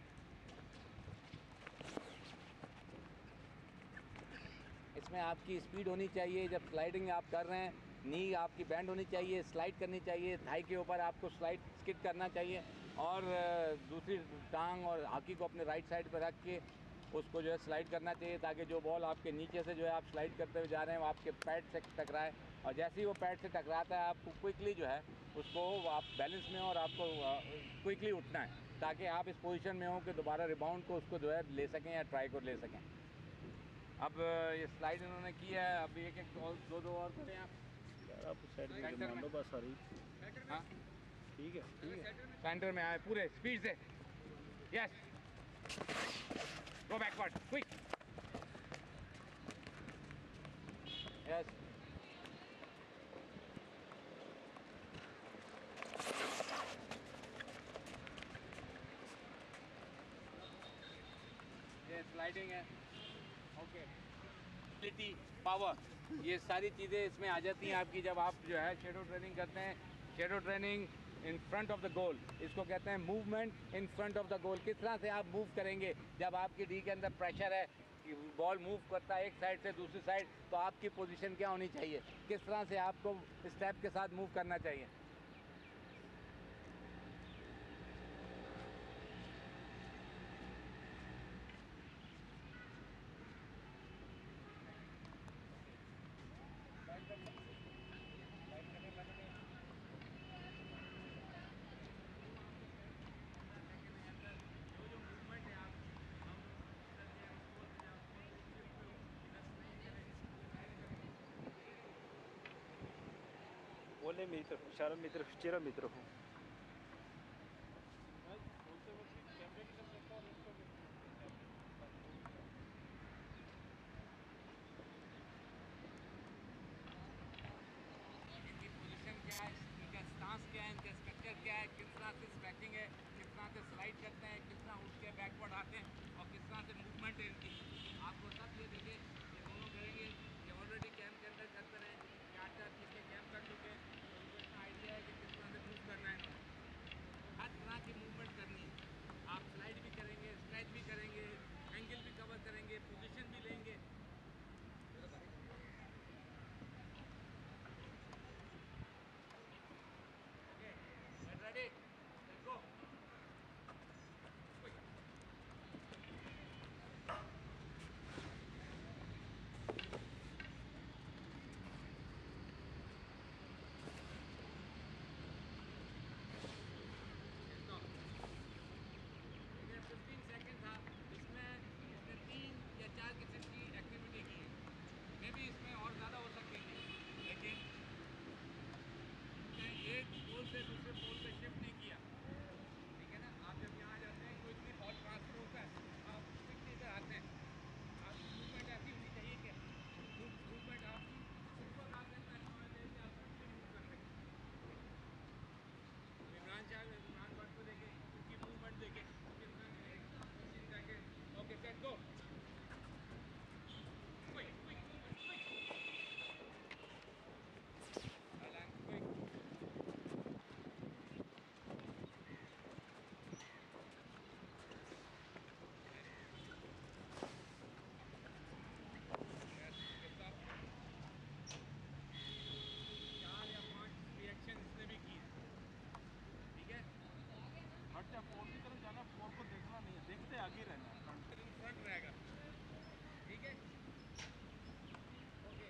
इसमें आपकी स्पीड होनी चाहिए, जब स्लाइडिंग आप कर रहे हैं नी आपकी बैंड होनी चाहिए, स्लाइड करनी चाहिए, थाई के ऊपर आपको स्लाइड स्किड करना चाहिए और दूसरी टांग और हाकी को अपने राइट साइड पर रख के उसको जो है स्लाइड करना चाहिए, ताकि जो बॉल आपके नीचे से जो है आप स्लाइड करते हुए जा रहे हैं वो आपके पैड से टकराए, और जैसे ही वो पैड से टकराता है आपको क्विकली जो है उसको आप बैलेंस में और आपको क्विकली उठना है, ताकि आप इस पोजीशन में हो कि दोबारा रिबाउंड को उसको जो है ले सकें या ट्राई को ले सकें। अब ये स्लाइड इन्होंने की है, अब एक एक दो और करें आप। यार आप साइड में मान लो बस सारी। हाँ ठीक है ठीक है। सेंटर में आए पूरे स्पीड से। यस, गो बैकवर्ड क्विक। यस, ये स्लाइडिंग है। ओके, पावर, ये सारी चीज़ें इसमें आ जाती हैं आपकी जब आप जो है शेडो ट्रेनिंग करते हैं। Shadow training in front of the goal, इसको कहते हैं movement in front of the goal. किस तरह से आप मूव करेंगे जब आपकी डी के अंदर प्रेशर है, बॉल मूव करता है एक साइड से दूसरी साइड, तो आपकी पोजीशन क्या होनी चाहिए, किस तरह से आपको स्टेप के साथ मूव करना चाहिए। बोले मेरी तरफ, इशारा मेरी तरफ, चेहरा मेरी तरफ हो। इनकी पोजीशन क्या है, इनका स्टांस क्या है, इनका स्ट्रक्चर क्या है, किस तरह से स्ट्रेचिंग है, किस तरह से स्लाइड करते हैं, किस तरह उठ के बैकवर्ड आते हैं, और किस तरह से मूवमेंट है इनकी। आपको सब ये देखिए, ये दोनों करेंगे, ये ऑलरेडी कैंप के अंदर करते रहे, 4-4 चीज़ के कैंप कर चुके हैं, तो उनको इतना आइडिया है कि किस तरह से मूव करना है इन्होंने। हर तरह की मूवमेंट करनी है। आप स्लाइड भी करेंगे, स्ट्रेच भी करेंगे, एंगल भी कवर करेंगे, पोजीशन भी लेंगे। Get ready? Let's go. Quick. Stop. ये 15 सेकंड था, इसमें इसने 3 या 4 किस्म की एक्टिविटी की है। मे भी इसमें और ज़्यादा हो सकती थी, लेकिन इसने एक पोल से दूसरे पोल पे शिफ्ट नहीं किया। ठीक है ना, आप जब यहाँ आ जाते हैं कोई भी बॉल ट्रांसफर होता है, आप क्विकली इधर आते हैं, आपकी मूवमेंट ऐसी होनी चाहिए कि मूवमेंट आपकी ऊपर आगे में ऐसा होना चाहिए कि आप क्विकली मूव कर सकें। इमरान भट्ट को देखें, उनकी मूवमेंट देखें, okay set go. Quick quick quick अलान क्विक। रिएक्शन इसने भी की है। ठीक है, हट जा, फोन की तरफ जाना, फोन को देखना नहीं है, देखते आगे रहना। फ्रंट रहेगा। ठीक है, ओके,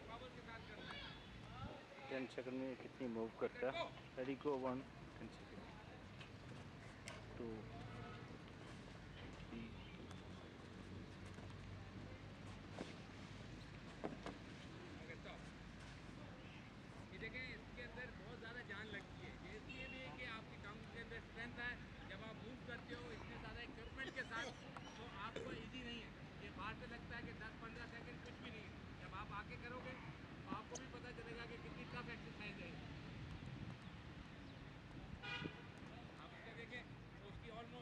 पावर के साथ करना है। 10 सेकंड में कितनी मूव करता है। रेडी गो 1 10 सेकंड 2 3 ओके स्टॉप। ये देखें, इसके अंदर बहुत ज़्यादा जान लगती है। ये इसलिए भी है कि आपकी टांग के अंदर स्ट्रेंथ है, जब आप मूव करते हो इतने ज़्यादा इक्विपमेंट के साथ, तो आपको इजी नहीं है। ये बाहर से लगता है कि 10-15 सेकंड कुछ भी नहीं है, जब आप आके करोगे तो आपको भी पता चलेगा कि कितनी टफ एक्सरसाइज है। आप उसके देखें, तो उसकी almost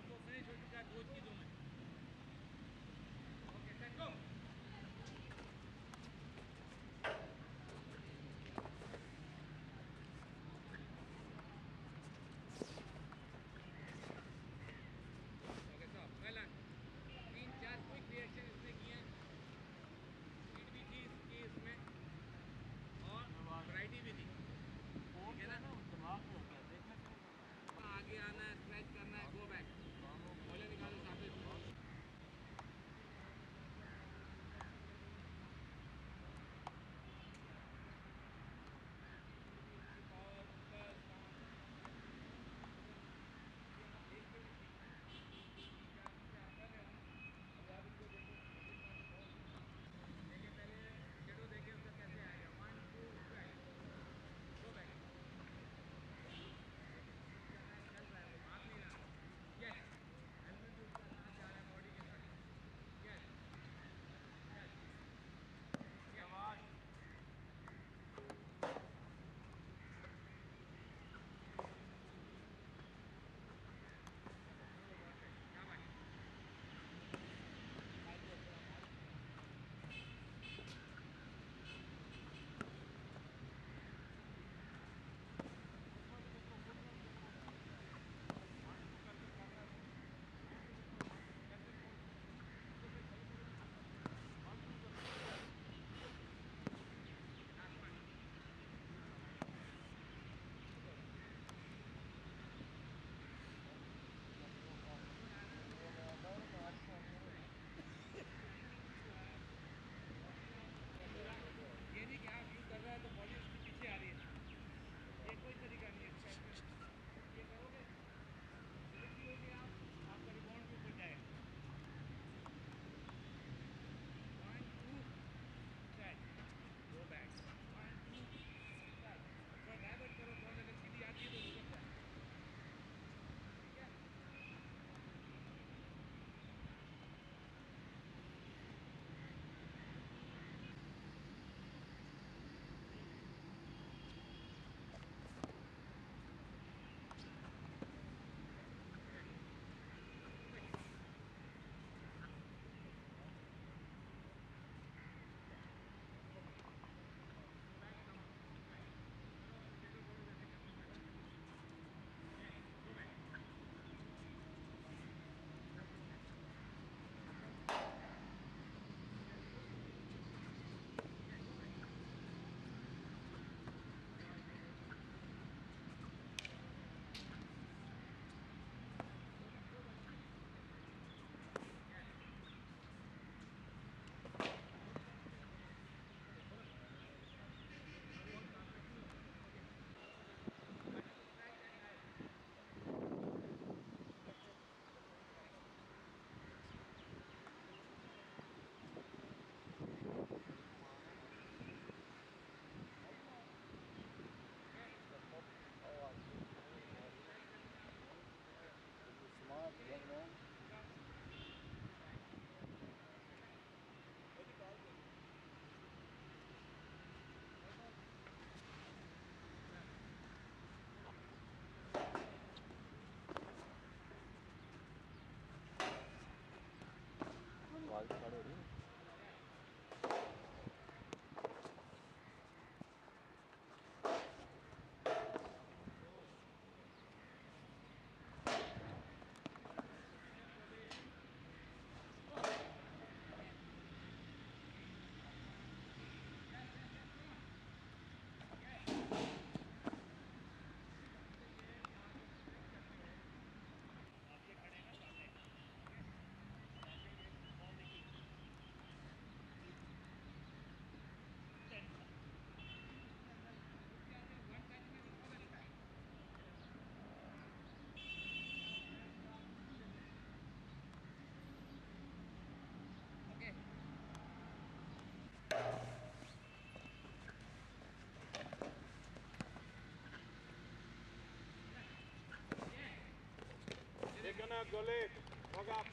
minute, goalie. Walk up.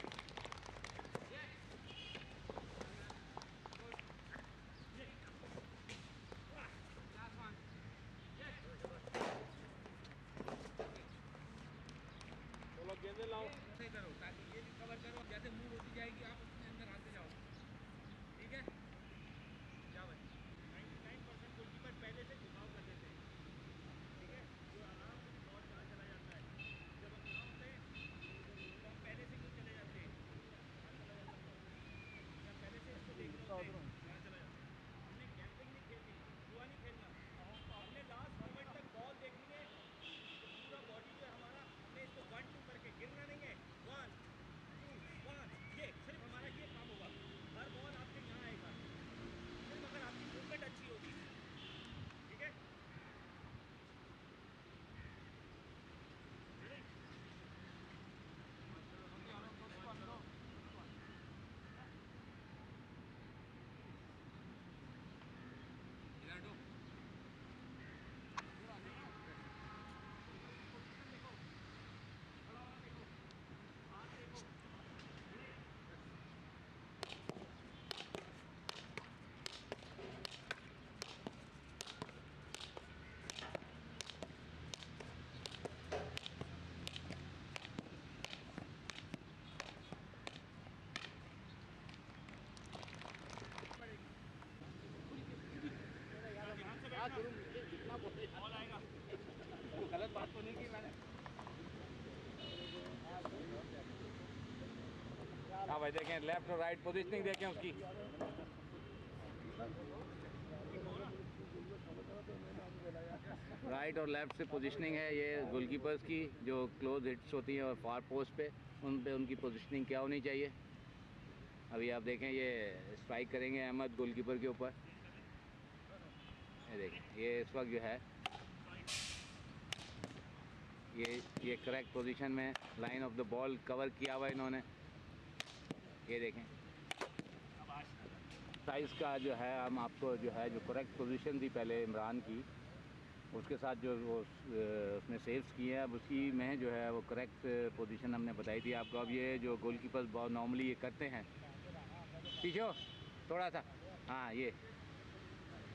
चलो गेंदे लाओ। ऐसे करो ताकि ये भी कवर करो, जैसे मूव होती जाएगी आप उसके अंदर आते जाओ, ठीक है? जाओ भाई। 99% गोलकीपर पहले से घुमाव कर देते हैं, ठीक है? जो आराम से बॉल चला जाता है, जब हम यहाँ होते हैं तो हम पहले से क्यों चले जाते हैं? या पहले से इसको देख रहे होते हैं यहाँ चला जाता है। हमने गैम्बलिंग नहीं खेलनी, जुआ नहीं खेलना, हमने लास्ट मोमेंट तक बॉल देखनी है। पूरा बॉडी जो है हमारा, हमने इसको 1-2 करके गिरना नहीं है। 1 2 1, ये सिर्फ हमारा ये काम होगा। हर बॉल आपके यहाँ आएगा सिर्फ अगर आपकी मूवमेंट अच्छी होगी, ठीक है? बॉल आएगा, गलत बात तो नहीं की मैंने। हाँ भाई देखें, लेफ्ट और राइट पोजीशनिंग देखें उसकी। राइट और लेफ्ट से पोजीशनिंग है ये गोलकीपर्स की, जो क्लोज हिट्स होती हैं और फार पोस्ट पे, उन पे उनकी पोजीशनिंग क्या होनी चाहिए। अभी आप देखें ये स्ट्राइक करेंगे अहमद गोलकीपर के ऊपर। ये देखें, ये इस वक्त जो है ये करेक्ट पोजीशन में line of the ball cover किया हुआ इन्होंने। ये देखें साइज़ का जो है, हम आपको जो है जो करेक्ट पोजीशन थी पहले इमरान की, उसके साथ जो वो उसने सेव्स किए हैं, अब उसी में जो है वो करेक्ट पोजीशन हमने बताई थी आपको। अब ये जो गोलकीपर्स बहुत नॉर्मली ये करते हैं, पीछे हो थोड़ा सा, हाँ ये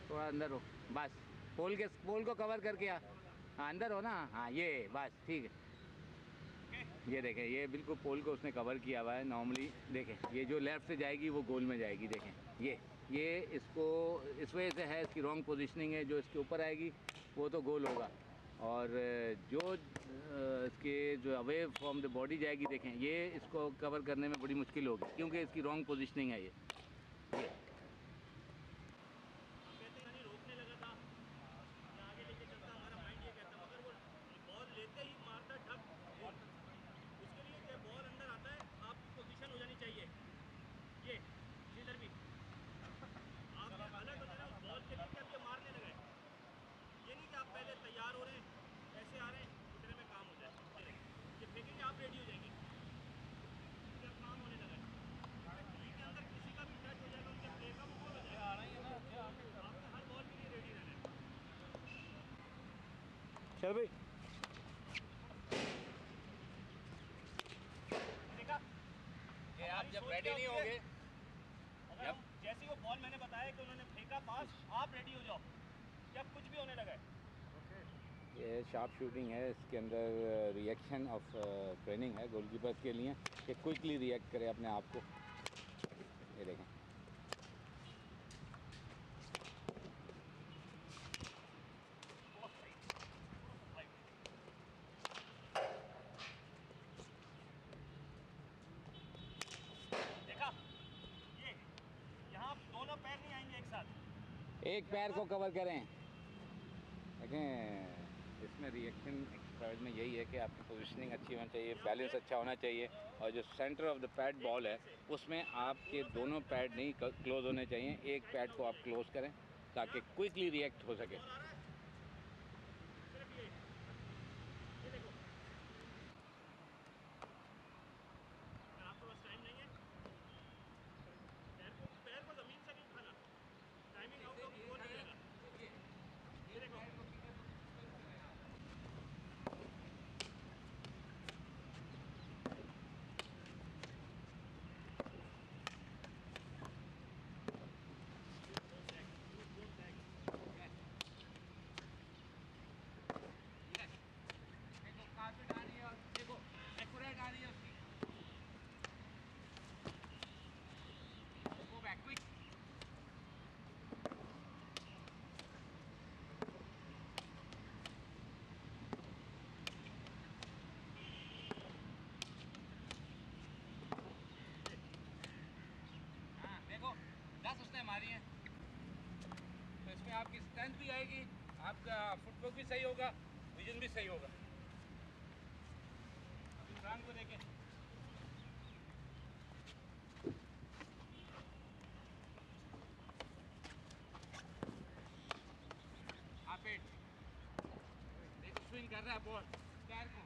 थोड़ा अंदर हो, बस पोल को कवर करके हाँ अंदर हो ना, हाँ ये बस ठीक है। ये देखें, ये बिल्कुल पोल को उसने कवर किया हुआ है नॉर्मली। देखें ये जो लेफ़्ट से जाएगी वो गोल में जाएगी। देखें ये इसको इस वजह से है, इसकी रॉन्ग पोजीशनिंग है। जो इसके ऊपर आएगी वो तो गोल होगा, और जो इसके जो अवे फ्रॉम द बॉडी जाएगी, देखें ये इसको कवर करने में बड़ी मुश्किल होगी क्योंकि इसकी रॉन्ग पोजीशनिंग है ये। रोकने लगा था या आगे लेके चलता, हमारा माइंड ये कहता, मगर वो बॉल लेते ही मारता ढक गोल। उसके लिए जब बॉल अंदर आता है आपकी पोजीशन हो जानी चाहिए, ये इधर भी आप अलर्ट हो जाना उस बॉल के लिए कि अब ये मारने लगा है। ये नहीं कि आप पहले तैयार हो रहे हैं, ऐसे आ रहे हैं, उतने में काम हो जाए। ये फेंकेंगे आप रेडी हो जाएंगे, जब काम होने लगा है के अंदर किसी का भी टच हो जाएगा, उनके प्ले का वो गोल हो जाएगा। आपको हर बॉल के लिए रेडी रहना है। चल भाई देखा, ये आप जब रेडी नहीं होंगे, जब जैसे वो बॉल मैंने बताया कि उन्होंने फेंका पास, आप रेडी हो जाओ जब कुछ भी होने लगा है। ये शार्प शूटिंग है, इसके अंदर रिएक्शन ऑफ ट्रेनिंग है गोलकीपर्स के लिए कि क्विकली रिएक्ट करे अपने आप को। ये देखें, देखा, ये यहाँ दोनों पैर नहीं आएंगे एक साथ, एक पैर को कवर करें। देखें इसमें रिएक्शन एक्सपर्ट में यही है कि आपकी पोजीशनिंग अच्छी होनी चाहिए, बैलेंस अच्छा होना चाहिए, और जो centre of the pad ball है उसमें आपके दोनों पैड नहीं क्लोज होने चाहिए। एक पैड को आप क्लोज करें ताकि क्विकली रिएक्ट हो सके। सिर्फ ये देखो, अगर आपके पास टाइम नहीं है, पैर को ज़मीन से नहीं उठाना, टाइमिंग आउट ऑफ गोल मिलेगा। ये देखो, स्ट्रेंथ भी आएगी, आपका फुटवर्क भी सही होगा, विजन भी सही होगा। इमरान को देखें, आप देखो स्विंग कर रहा है बॉल, पैर को